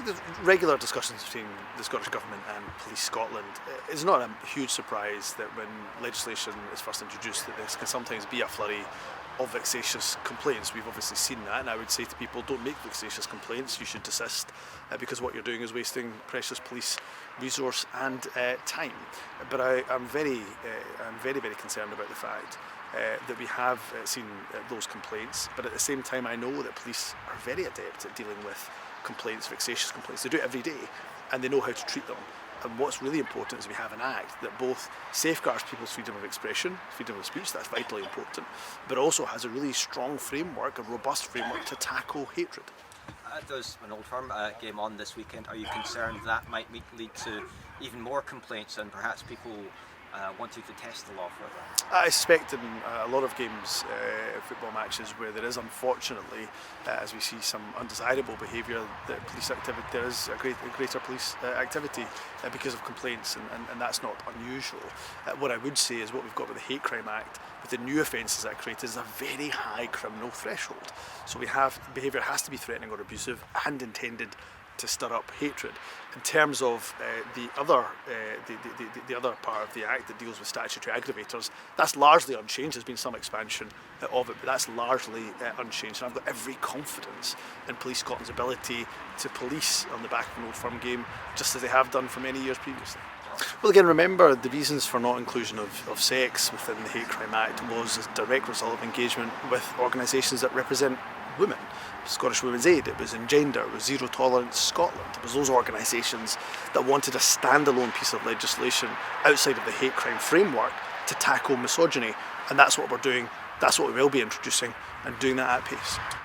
there's regular discussions between the Scottish Government and Police Scotland. It's not a huge surprise that when legislation is first introduced that there can sometimes be a flurry of vexatious complaints. We've obviously seen that, and I would say to people, don't make vexatious complaints, you should desist, because what you're doing is wasting precious police resource and time. But I'm very concerned about the fact that we have seen those complaints, but at the same time I know that police are very adept at dealing with complaints, vexatious complaints. They do it every day and they know how to treat them. And what's really important is we have an act that both safeguards people's freedom of expression, freedom of speech, that's vitally important, but also has a really strong framework, a robust framework to tackle hatred. There's an Old Firm game on this weekend. Are you concerned that might lead to even more complaints and perhaps people wanting to test the law further? I suspect in a lot of games, football matches, where there is unfortunately, as we see some undesirable behaviour, that police activity, there is a greater police activity because of complaints, and that's not unusual. What I would say is what we've got with the Hate Crime Act, with the new offences that are created, is a very high criminal threshold. So we have behaviour has to be threatening or abusive and intended to stir up hatred. In terms of the other part of the Act that deals with statutory aggravators, that's largely unchanged. There's been some expansion of it, but that's largely unchanged. And I've got every confidence in Police Scotland's ability to police on the back of an Old Firm game, just as they have done for many years previously. Well, again, remember the reasons for not inclusion of sex within the Hate Crime Act was a direct result of engagement with organisations that represent women. Scottish Women's Aid, it was Engender, it was Zero Tolerance Scotland. It was those organisations that wanted a standalone piece of legislation outside of the hate crime framework to tackle misogyny, and that's what we're doing, that's what we will be introducing, and doing that at pace.